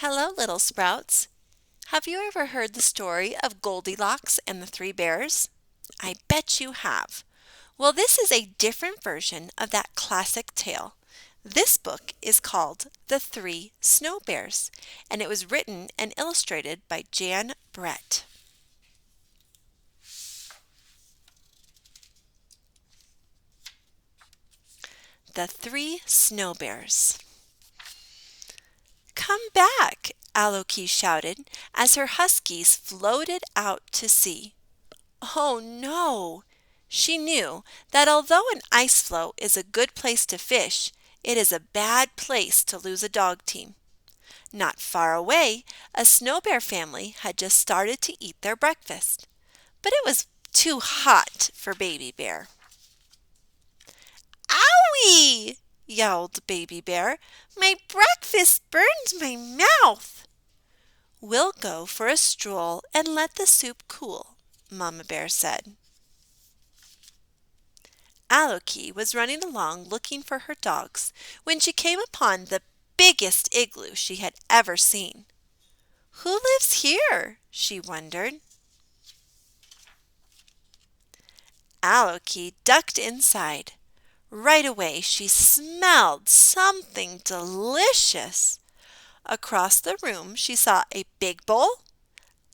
Hello, little sprouts. Have you ever heard the story of Goldilocks and the Three Bears? I bet you have. Well, this is a different version of that classic tale. This book is called The Three Snow Bears, and it was written and illustrated by Jan Brett. The Three Snow Bears. Come back, Aloki shouted as her huskies floated out to sea. Oh no! She knew that although an ice floe is a good place to fish, it is a bad place to lose a dog team. Not far away, a snow bear family had just started to eat their breakfast, but it was too hot for Baby Bear. Owie! Yelled Baby Bear. My breakfast burns my mouth. We'll go for a stroll and let the soup cool, Mama Bear said. Aloki was running along looking for her dogs when she came upon the biggest igloo she had ever seen. Who lives here? She wondered. Aloki ducked inside. Right away she smelled something delicious. Across the room she saw a big bowl,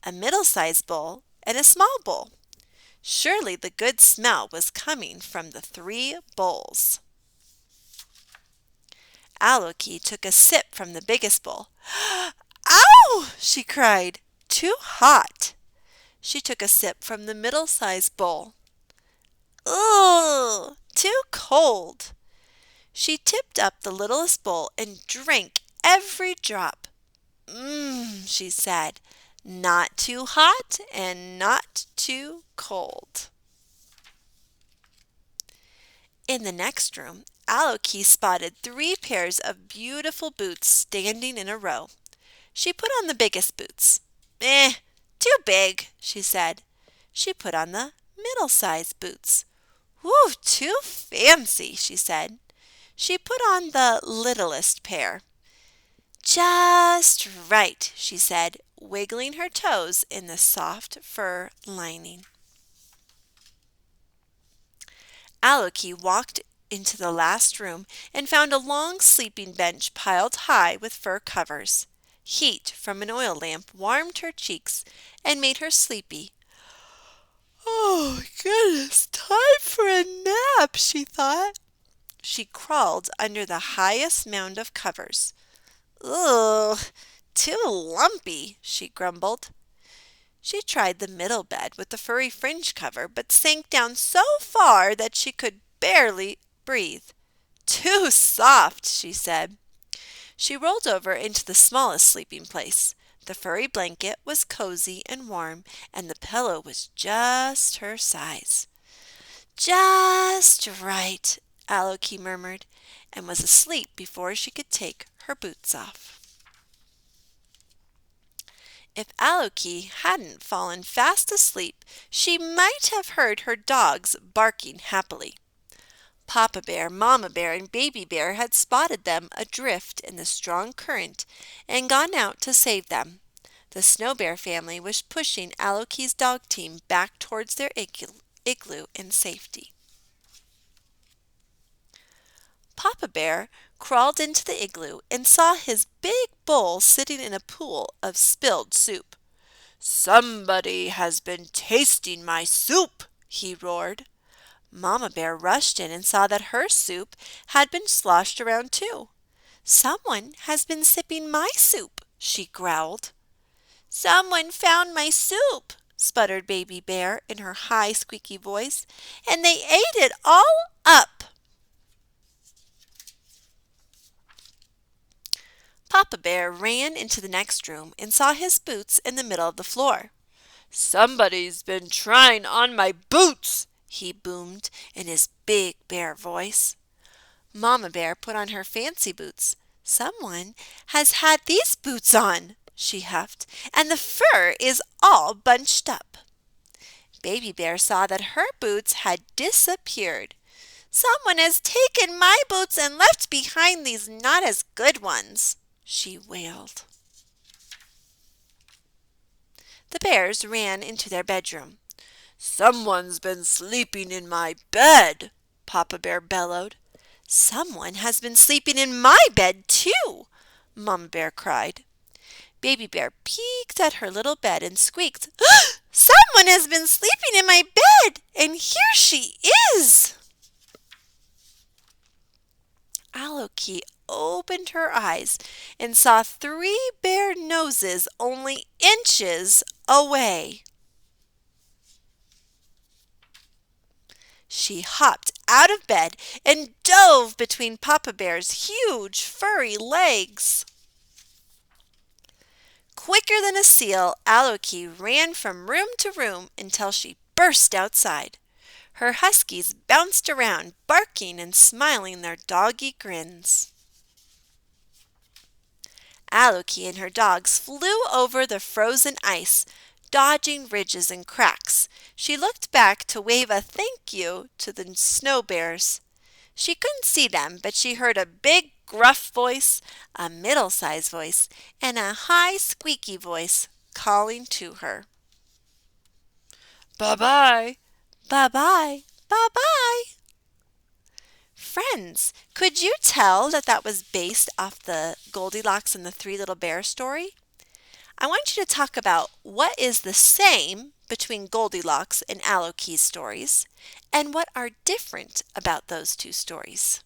a middle-sized bowl, and a small bowl. Surely the good smell was coming from the three bowls. Aloki took a sip from the biggest bowl. Ow! She cried. Too hot. She took a sip from the middle-sized bowl. Ugh! Too cold. She tipped up the littlest bowl and drank every drop. She said. Not too hot and not too cold. In the next room, Aloki spotted 3 pairs of beautiful boots standing in a row. She put on the biggest boots. Too big, she said. She put on the middle-sized boots. Whew, too fancy, she said. She put on the littlest pair. Just right, she said, wiggling her toes in the soft fur lining. Aloki walked into the last room and found a long sleeping bench piled high with fur covers. Heat from an oil lamp warmed her cheeks and made her sleepy. Oh, goodness, time for a nap, she thought. She crawled under the highest mound of covers. Ugh, too lumpy, she grumbled. She tried the middle bed with the furry fringe cover, but sank down so far that she could barely breathe. Too soft, she said. She rolled over into the smallest sleeping place. The furry blanket was cozy and warm, and the pillow was just her size. Just right, Aloki murmured, and was asleep before she could take her boots off. If Aloki hadn't fallen fast asleep, she might have heard her dogs barking happily. Papa Bear, Mama Bear, and Baby Bear had spotted them adrift in the strong current and gone out to save them. The Snow Bear family was pushing Aloki's dog team back towards their igloo in safety. Papa Bear crawled into the igloo and saw his big bowl sitting in a pool of spilled soup. Somebody has been tasting my soup, he roared. Mama Bear rushed in and saw that her soup had been sloshed around too. Someone has been sipping my soup, she growled. Someone found my soup, sputtered Baby Bear in her high, squeaky voice, and they ate it all up. Papa Bear ran into the next room and saw his boots in the middle of the floor. Somebody's been trying on my boots, he boomed in his big bear voice. Mama Bear put on her fancy boots. Someone has had these boots on, she huffed, and the fur is all bunched up. Baby Bear saw that her boots had disappeared. Someone has taken my boots and left behind these not as good ones, she wailed. The bears ran into their bedroom. "Someone's been sleeping in my bed," Papa Bear bellowed. "Someone has been sleeping in my bed, too," Mama Bear cried. Baby Bear peeked at her little bed and squeaked, "Someone has been sleeping in my bed, and here she is!" Aloki opened her eyes and saw 3 bear noses only inches away. She hopped out of bed and dove between Papa Bear's huge furry legs. Quicker than a seal, Aloki ran from room to room until she burst outside. Her huskies bounced around, barking and smiling their doggy grins. Aloki and her dogs flew over the frozen ice, dodging ridges and cracks. She looked back to wave a thank you to the snow bears. She couldn't see them, but she heard a big gruff voice, a middle-sized voice, and a high squeaky voice calling to her. "Bye-bye, bye-bye, bye-bye." Friends, could you tell that that was based off the Goldilocks and the Three Little Bears story? I want you to talk about what is the same between Goldilocks and Aloki's stories and what are different about those two stories.